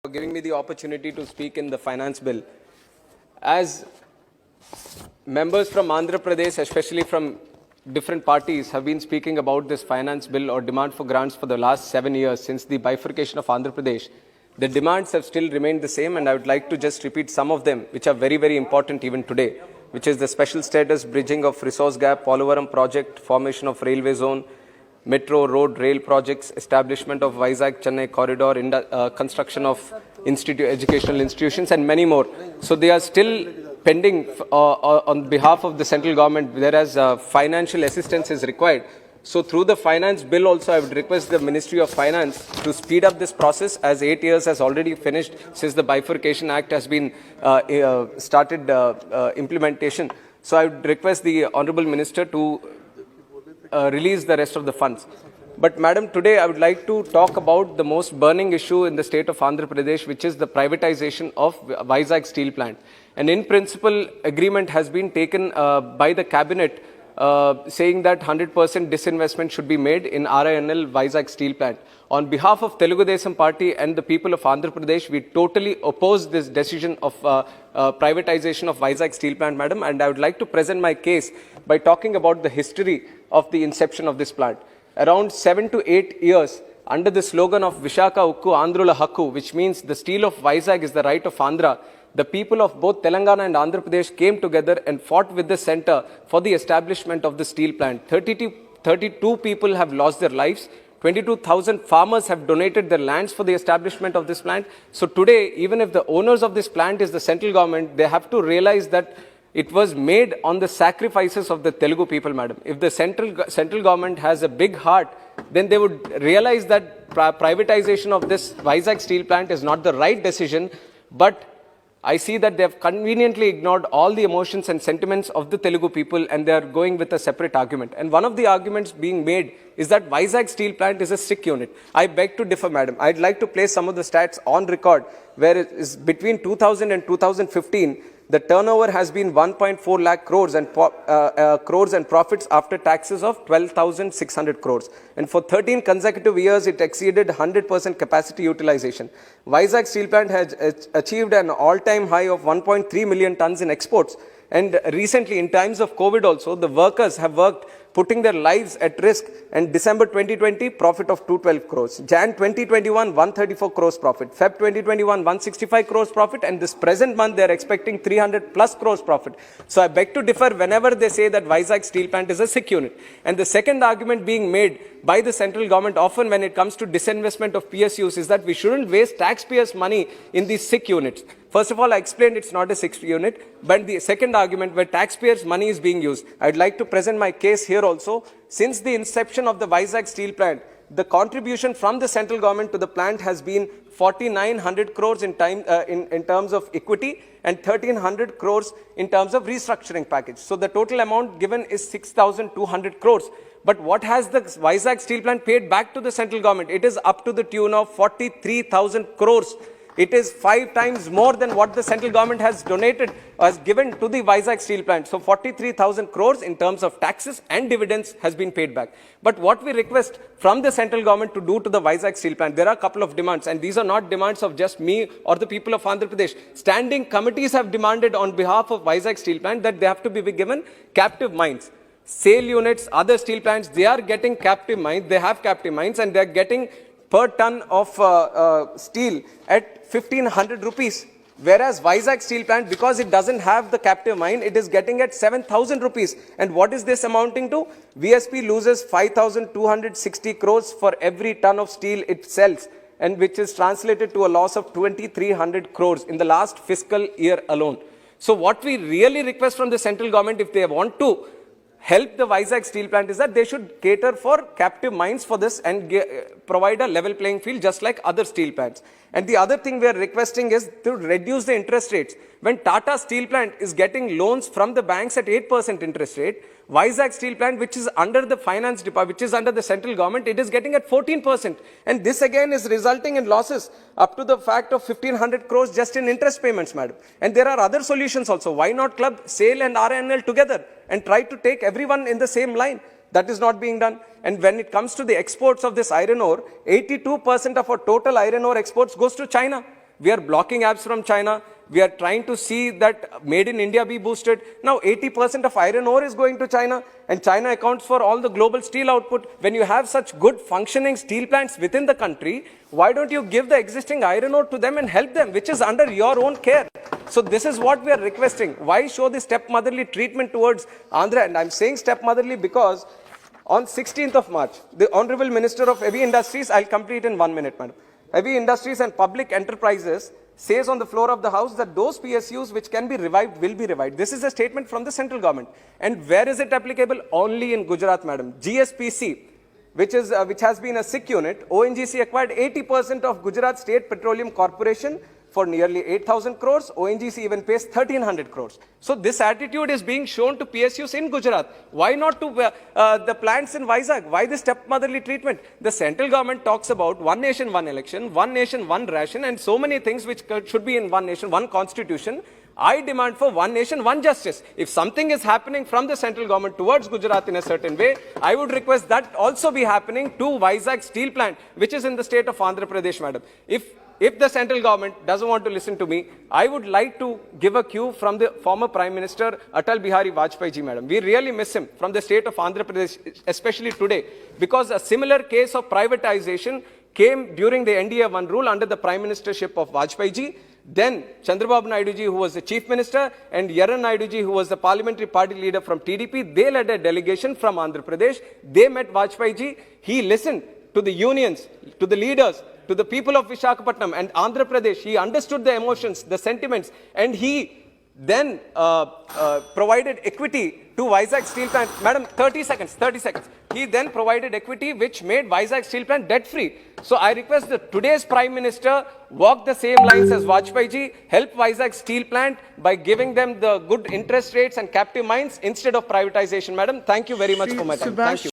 for giving me the opportunity to speak in the finance bill. As members from Andhra Pradesh, especially from different parties, have been speaking about this finance bill or demand for grants for the last 7 years since the bifurcation of Andhra Pradesh, the demands have still remained the same, and I would like to just repeat some of them, which are very, very important even today, which is the special status bridging of resource gap, Polavaram project, formation of railway zone, metro, road, rail projects, establishment of Vizag-Chennai corridor, construction of educational institutions, and many more. So they are still pending on behalf of the central government, whereas financial assistance is required. So through the finance bill also, I would request the Ministry of Finance to speed up this process, as 8 years has already finished since the Bifurcation Act has been started implementation. So I would request the Honourable Minister to release the rest of the funds. But Madam, today I would like to talk about the most burning issue in the state of Andhra Pradesh, which is the privatization of Vizag Steel Plant. And in principle, agreement has been taken by the cabinet saying that 100% disinvestment should be made in RINL Vizag Steel Plant. On behalf of Telugu Desam Party and the people of Andhra Pradesh, we totally oppose this decision of privatization of Vizag Steel Plant, Madam, and I would like to present my case by talking about the history of the inception of this plant. Around 7 to 8 years, under the slogan of Vishaka Ukku Andhrula Hakku, which means the steel of Vizag is the right of Andhra, the people of both Telangana and Andhra Pradesh came together and fought with the centre for the establishment of the steel plant. 32 people have lost their lives. 22,000 farmers have donated their lands for the establishment of this plant. So today, even if the owners of this plant is the central government, they have to realize that it was made on the sacrifices of the Telugu people, Madam. If the central government has a big heart, then they would realize that privatization of this Vizag steel plant is not the right decision, but I see that they have conveniently ignored all the emotions and sentiments of the Telugu people, and they are going with a separate argument. And one of the arguments being made is that Vizag steel plant is a sick unit. I beg to differ, Madam. I'd like to place some of the stats on record, where it is between 2000 and 2015, the turnover has been 1.4 lakh crores and profits after taxes of 12,600 crores. And for 13 consecutive years, it exceeded 100% capacity utilization. Vizag Steel Plant has achieved an all-time high of 1.3 million tons in exports. And recently, in times of COVID also, the workers have worked putting their lives at risk, and December 2020, profit of 212 crores. Jan 2021, 134 crores profit. Feb 2021, 165 crores profit, and this present month, they are expecting 300 plus crores profit. So I beg to differ whenever they say that Vizag Steel Plant is a sick unit. And the second argument being made by the central government, often when it comes to disinvestment of PSUs, is that we shouldn't waste taxpayers' money in these sick units. First of all, I explained it's not a sick unit, but the second argument where taxpayers' money is being used, I'd like to present my case here also. Since the inception of the Vizag Steel Plant, the contribution from the central government to the plant has been 4,900 crores in terms of equity and 1,300 crores in terms of restructuring package. So the total amount given is 6,200 crores. But what has the Vizag Steel Plant paid back to the central government? It is up to the tune of 43,000 crores. It is 5 times more than what the central government has donated, has given to the Vizag Steel Plant. So 43,000 crores in terms of taxes and dividends has been paid back. But what we request from the central government to do to the Vizag Steel Plant, there are a couple of demands, and these are not demands of just me or the people of Andhra Pradesh. Standing committees have demanded on behalf of Vizag Steel Plant that they have to be given captive mines. SAIL units, other steel plants, they are getting captive mines, they have captive mines, and they are getting per ton of steel at 1,500 rupees. Whereas Vizag Steel Plant, because it doesn't have the captive mine, it is getting at 7,000 rupees. And what is this amounting to? VSP loses 5,260 crores for every ton of steel it sells, and which is translated to a loss of 2,300 crores in the last fiscal year alone. So what we really request from the central government, if they want to help the Vizag Steel Plant, is that they should cater for captive mines for this and provide a level playing field just like other steel plants. And the other thing we are requesting is to reduce the interest rates. When Tata Steel Plant is getting loans from the banks at 8% interest rate, Vizag Steel Plant, which is under the finance department, which is under the central government, it is getting at 14%. And this again is resulting in losses up to the fact of 1,500 crores just in interest payments, Madam. And there are other solutions also. Why not club SAIL and RINL together and try to take everyone in the same line? That is not being done. And when it comes to the exports of this iron ore, 82% of our total iron ore exports goes to China. We are blocking apps from China. We are trying to see that made in India be boosted. Now 80% of iron ore is going to China, and China accounts for all the global steel output. When you have such good functioning steel plants within the country, why don't you give the existing iron ore to them and help them, which is under your own care? So this is what we are requesting. Why show the stepmotherly treatment towards Andhra? And I'm saying stepmotherly because on 16th of March, the Honorable Minister of Heavy Industries, I'll complete in 1 minute, madam. Heavy Industries and Public Enterprises says on the floor of the House that those PSUs which can be revived will be revived. This is a statement from the central government. And where is it applicable? Only in Gujarat, madam. GSPC, which has been a SIC unit, ONGC acquired 80% of Gujarat State Petroleum Corporation for nearly 8,000 crores. ONGC even pays 1,300 crores. So this attitude is being shown to PSUs in Gujarat. Why not to the plants in Vizag? Why this stepmotherly treatment? The central government talks about one nation, one election, one nation, one ration, and so many things which should be in one nation, one constitution. I demand for one nation, one justice. If something is happening from the central government towards Gujarat in a certain way, I would request that also be happening to Vizag steel plant, which is in the state of Andhra Pradesh, madam. If the central government doesn't want to listen to me, I would like to give a cue from the former Prime Minister Atal Bihari Vajpayee ji, madam. We really miss him from the state of Andhra Pradesh, especially today, because a similar case of privatization came during the NDA-1 rule under the Prime Ministership of Vajpayee ji. Then Chandrababu Naidu ji, who was the Chief Minister, and Yaran Naidu ji, who was the Parliamentary Party leader from TDP, they led a delegation from Andhra Pradesh. They met Vajpayee ji. He listened to the unions, to the leaders, to the people of Visakhapatnam and Andhra Pradesh. He understood the emotions, the sentiments, and he then provided equity to Vizag Steel Plant. Madam, 30 seconds. He then provided equity which made Vizag Steel Plant debt-free. So I request that today's Prime Minister walk the same lines as Vajpayee ji, help Vizag Steel Plant by giving them the good interest rates and captive mines instead of privatization. Madam, thank you very much for my time. Thank you.